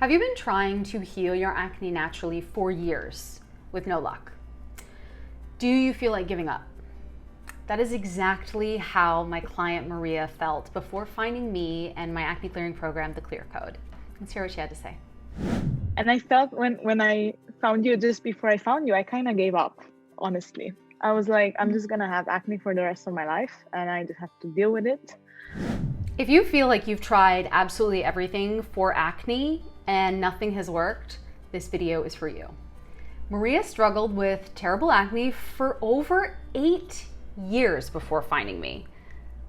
Have you been trying to heal your acne naturally for years with no luck? Do you feel like giving up? That is exactly how my client Maria felt before finding me and my acne clearing program, The Clear Code. Let's hear what she had to say. And I felt when I found you, just before I found you, I kind of gave up, honestly. I was like, I'm just gonna have acne for the rest of my life and I just have to deal with it. If you feel like you've tried absolutely everything for acne and nothing has worked, this video is for you. Maria struggled with terrible acne for over 8 years before finding me.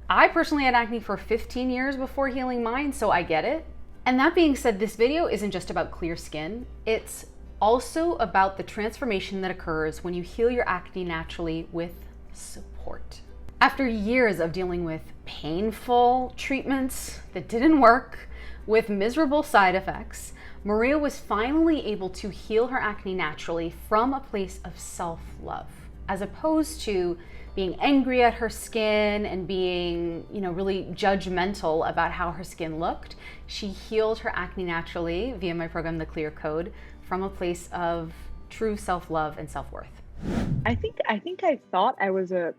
I personally had acne for 15 years before healing mine, so I get it. And that being said, this video isn't just about clear skin. It's also about the transformation that occurs when you heal your acne naturally with support. After years of dealing with painful treatments that didn't work, with miserable side effects, Maria was finally able to heal her acne naturally from a place of self-love, as opposed to being angry at her skin and being, really judgmental about how her skin looked. She healed her acne naturally via my program, The Clear Code, from a place of true self-love and self-worth. I think I thought I was a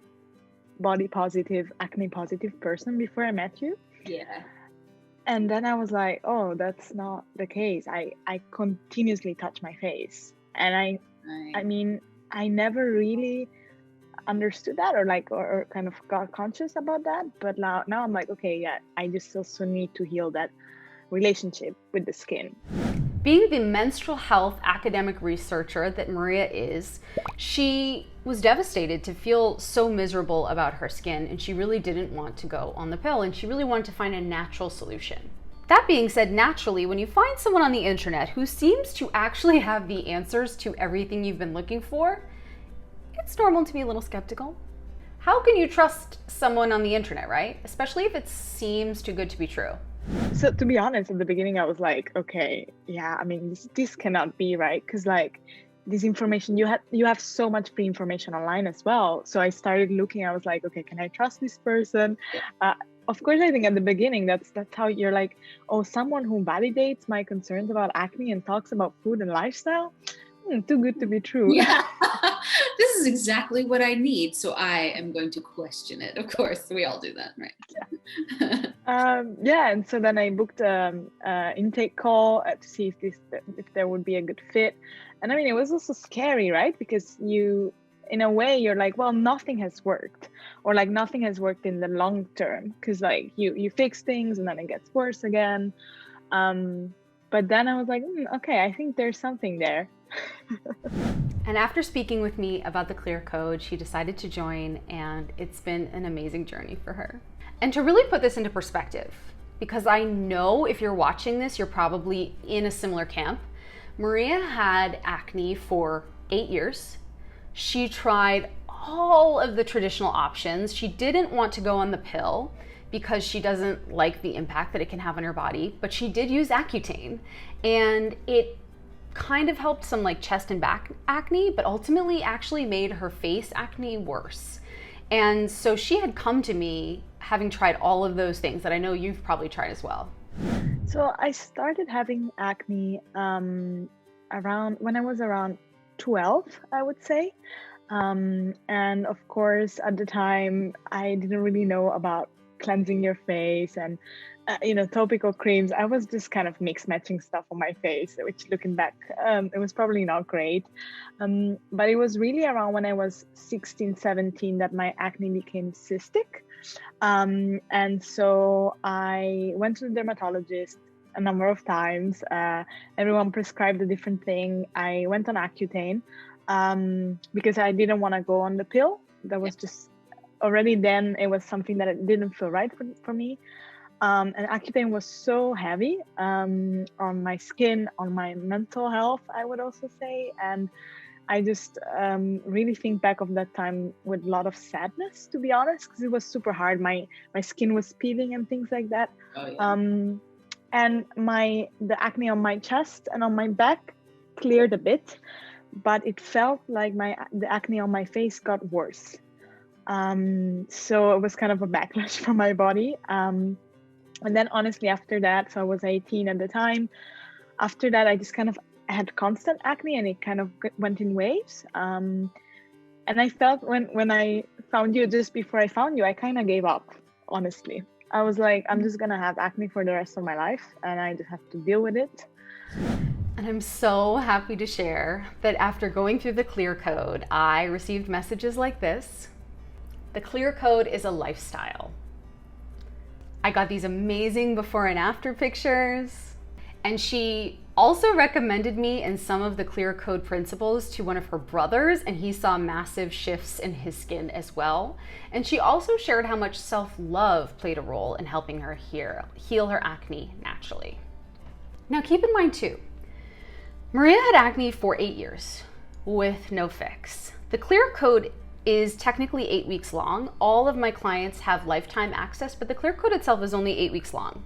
body positive, acne positive person before I met you. Yeah. And then I was like, oh, that's not the case. I continuously touch my face. And I mean, I never really understood that or kind of got conscious about that. But now I'm like, okay, yeah, I just also need to heal that relationship with the skin. Being the menstrual health academic researcher that Maria is, she was devastated to feel so miserable about her skin, and she really didn't want to go on the pill, and she really wanted to find a natural solution. That being said, naturally, when you find someone on the internet who seems to actually have the answers to everything you've been looking for, it's normal to be a little skeptical. How can you trust someone on the internet, right? Especially if it seems too good to be true. So to be honest, at the beginning, I was like, okay, yeah, I mean, this cannot be right. Because this information, you have so much free information online as well. So I started looking, I was like, okay, can I trust this person? Of course, I think at the beginning, that's how you're like, oh, someone who validates my concerns about acne and talks about food and lifestyle, too good to be true. Yeah, this is exactly what I need. So I am going to question it. Of course, we all do that, right? Yeah, and so then I booked an intake call to see if there would be a good fit. And I mean, it was also scary, right? Because in a way, you're like, well, nothing has worked, or like nothing has worked in the long term, because like you fix things and then it gets worse again. But then I was like, okay, I think there's something there. And after speaking with me about the Clear Code, she decided to join, and it's been an amazing journey for her. And to really put this into perspective, because I know if you're watching this, you're probably in a similar camp. Maria had acne for 8 years. She tried all of the traditional options. She didn't want to go on the pill because she doesn't like the impact that it can have on her body, but she did use Accutane, and it kind of helped some like chest and back acne, but ultimately actually made her face acne worse. And so she had come to me having tried all of those things that I know you've probably tried as well. So I started having acne around when I was around 12, I would say. And of course, at the time, I didn't really know about cleansing your face and topical creams. I was just kind of mix matching stuff on my face, which looking back, it was probably not great. But it was really around when I was 16, 17 that my acne became cystic. And so I went to the dermatologist a number of times. Everyone prescribed a different thing. I went on Accutane because I didn't want to go on the pill. That was just already then, it was something that it didn't feel right for me. And Accutane was so heavy on my skin, on my mental health, I would also say. And I just really think back of that time with a lot of sadness, to be honest, because it was super hard. My skin was peeling and things like that. Oh, yeah. And the acne on my chest and on my back cleared a bit, but it felt like the acne on my face got worse. So it was kind of a backlash for my body. And then honestly, after that, so I was 18 at the time, After that, I just kind of had constant acne, and it kind of went in waves. And I felt when I found you, just before I found you, I kind of gave up, honestly. I was like, I'm just gonna have acne for the rest of my life, and I just have to deal with it. And I'm so happy to share that after going through the clear code, I received messages like this. The clear code is a lifestyle. I got these amazing before and after pictures. And she also recommended me and some of the clear code principles to one of her brothers, and he saw massive shifts in his skin as well. And she also shared how much self-love played a role in helping her heal her acne naturally. Now keep in mind too, Maria had acne for 8 years with no fix. The clear code is technically 8 weeks long. All of my clients have lifetime access, but the clear code itself is only 8 weeks long.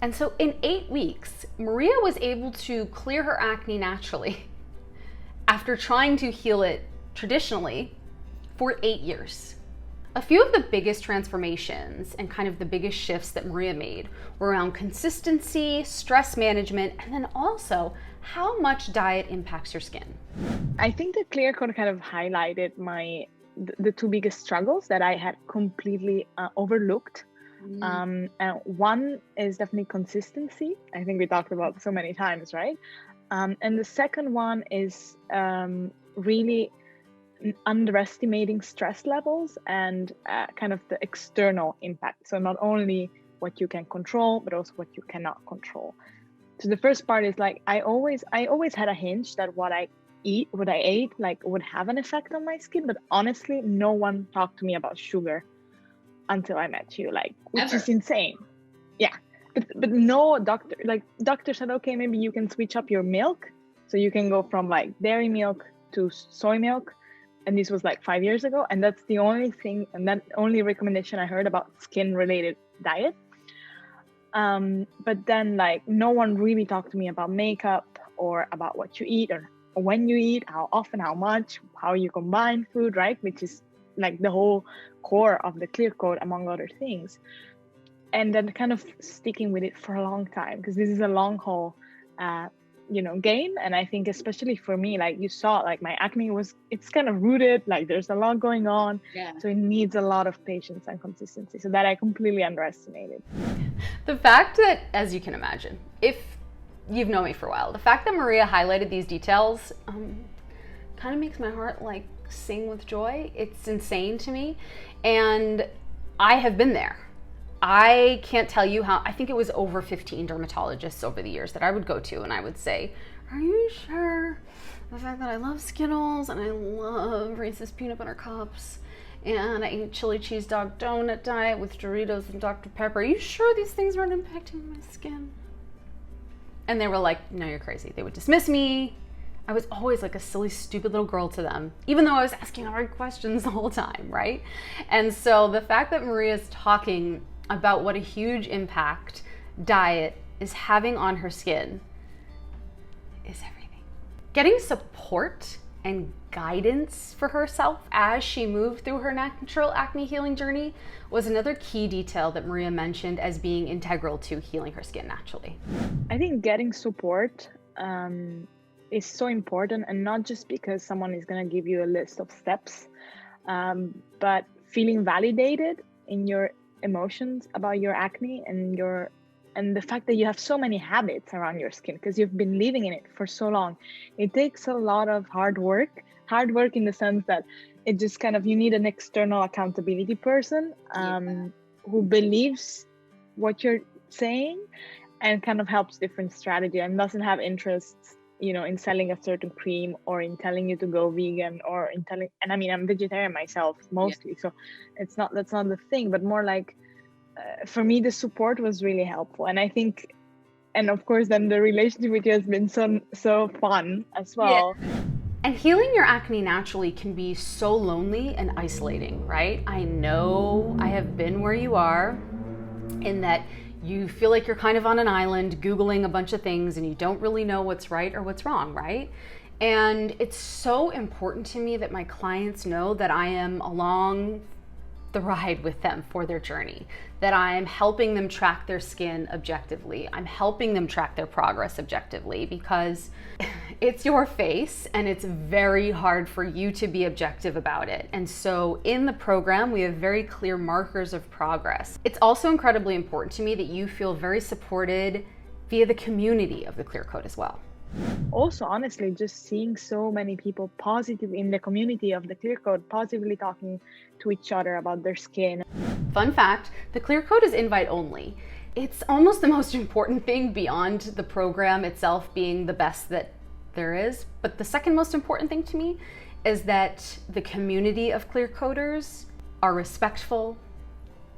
And so in 8 weeks, Maria was able to clear her acne naturally after trying to heal it traditionally for 8 years. A few of the biggest transformations and kind of the biggest shifts that Maria made were around consistency, stress management, and then also how much diet impacts your skin. I think the clear code kind of highlighted the two biggest struggles that I had completely overlooked. And one is definitely consistency. I think we talked about so many times, right? And the second one is really underestimating stress levels and kind of the external impact. So not only what you can control, but also what you cannot control. So the first part is like, I always had a hunch that what I ate like would have an effect on my skin, but honestly, no one talked to me about sugar until I met you, like, which is insane. Yeah, but no doctor said, okay, maybe you can switch up your milk, so you can go from like dairy milk to soy milk, and this was like 5 years ago, and that's the only thing, and that only recommendation I heard about skin related diet. But then like no one really talked to me about makeup or about what you eat or when you eat, how often, how much, how you combine food, right? Which is like the whole core of the clear code, among other things. And then kind of sticking with it for a long time, because this is a long haul game. And I think especially for me, like you saw, like my acne it's kind of rooted, like there's a lot going on. Yeah. So it needs a lot of patience and consistency, so that I completely underestimated. The fact that, as you can imagine, if you've known me for a while, the fact that Maria highlighted these details kind of makes my heart like sing with joy. It's insane to me. And I have been there. I can't tell you how, I think it was over 15 dermatologists over the years that I would go to, and I would say, are you sure the fact that I love Skittles and I love Reese's peanut butter cups and I eat chili cheese dog donut diet with Doritos and Dr. Pepper, are you sure these things aren't impacting my skin? And they were like, no, you're crazy. They would dismiss me. I was always like a silly, stupid little girl to them, even though I was asking hard questions the whole time, right? And so the fact that Maria's talking about what a huge impact diet is having on her skin is everything. Getting support and guidance for herself as she moved through her natural acne healing journey was another key detail that Maria mentioned as being integral to healing her skin naturally. I think getting support is so important, and not just because someone is going to give you a list of steps, but feeling validated in your emotions about your acne and the fact that you have so many habits around your skin because you've been living in it for so long. It takes a lot of hard work in the sense that it just kind of, you need an external accountability person who believes what you're saying and kind of helps different strategy and doesn't have interests, in selling a certain cream or in telling you to go vegan or and I mean, I'm vegetarian myself mostly, so that's not the thing, but more like for me, the support was really helpful. And I think, and of course, then the relationship with you has been so fun as well. Yeah. And healing your acne naturally can be so lonely and isolating, right? I know I have been where you are, in that you feel like you're kind of on an island Googling a bunch of things and you don't really know what's right or what's wrong, right? And it's so important to me that my clients know that I am along the ride with them for their journey, that I'm helping them track their skin objectively. I'm helping them track their progress objectively, because it's your face and it's very hard for you to be objective about it. And so in the program, we have very clear markers of progress. It's also incredibly important to me that you feel very supported via the community of the Clear Code as well. Also, honestly, just seeing so many people positive in the community of the Clear Code, positively talking to each other about their skin. Fun fact, the Clear Code is invite only. It's almost the most important thing beyond the program itself being the best that there is. But the second most important thing to me is that the community of Clear Coders are respectful,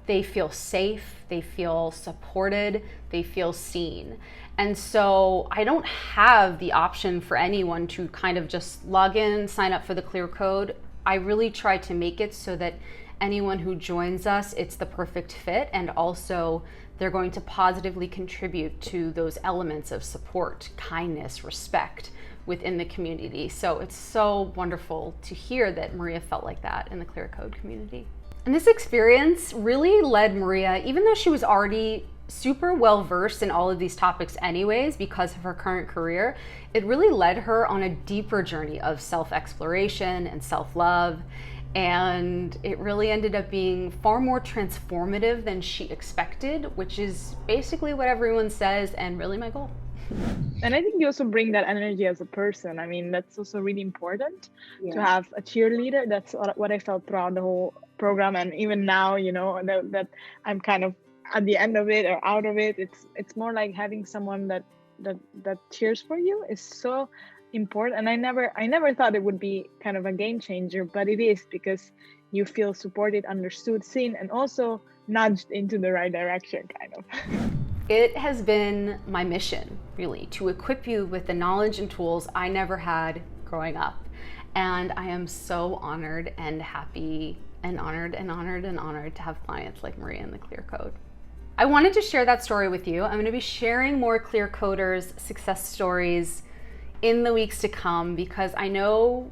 they feel safe, they feel supported, they feel seen. And so I don't have the option for anyone to kind of just log in, sign up for the Clear Code. I really try to make it so that anyone who joins us, it's the perfect fit, and also they're going to positively contribute to those elements of support, kindness, respect within the community. So it's so wonderful to hear that Maria felt like that in the Clear Code community. And this experience really led Maria, even though she was already super well versed in all of these topics anyways because of her current career, it really led her on a deeper journey of self-exploration and self-love. And it really ended up being far more transformative than she expected, which is basically what everyone says and really my goal. And I think you also bring that energy as a person. I mean, that's also really important to have a cheerleader. That's what I felt throughout the whole program. And even now, you know, that I'm kind of at the end of it or out of it. It's more like having someone that cheers for you is so important. And I never thought it would be kind of a game changer, but it is, because you feel supported, understood, seen, and also nudged into the right direction, kind of. It has been my mission, really, to equip you with the knowledge and tools I never had growing up. And I am so honored and happy and honored to have clients like Maria in the Clear Code. I wanted to share that story with you. I'm going to be sharing more Clear Coders success stories in the weeks to come, because I know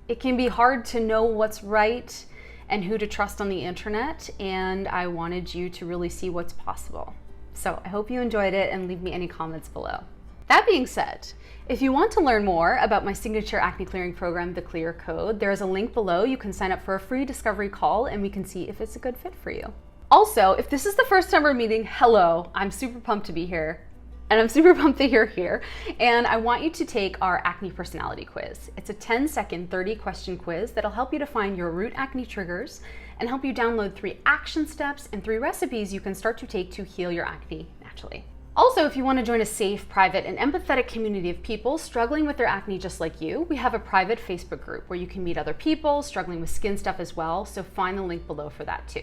it can be hard to know what's right and who to trust on the internet, and I wanted you to really see what's possible. So I hope you enjoyed it, and leave me any comments below. That being said, if you want to learn more about my signature acne clearing program, The Clear Code, there is a link below. You can sign up for a free discovery call and we can see if it's a good fit for you. Also, if this is the first time we're meeting, hello, I'm super pumped to be here. And I'm super pumped that you're here. And I want you to take our acne personality quiz. It's a 10-second, 30-question quiz that'll help you define your root acne triggers and help you download 3 action steps and 3 recipes you can start to take to heal your acne naturally. Also, if you want to join a safe, private, and empathetic community of people struggling with their acne just like you, we have a private Facebook group where you can meet other people struggling with skin stuff as well, so find the link below for that too.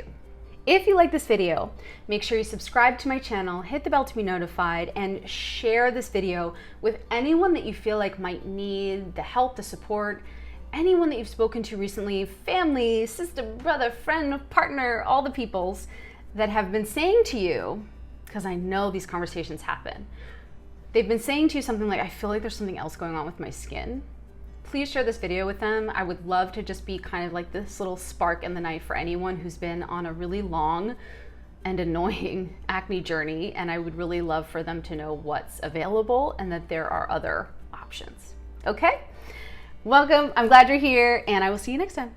If you like this video, make sure you subscribe to my channel, hit the bell to be notified, and share this video with anyone that you feel like might need the help, the support, anyone that you've spoken to recently, family, sister, brother, friend, partner, all the peoples that have been saying to you, because I know these conversations happen, they've been saying to you something like, I feel like there's something else going on with my skin. Please share this video with them. I would love to just be kind of like this little spark in the night for anyone who's been on a really long and annoying acne journey, and I would really love for them to know what's available and that there are other options. Okay? Welcome, I'm glad you're here, and I will see you next time.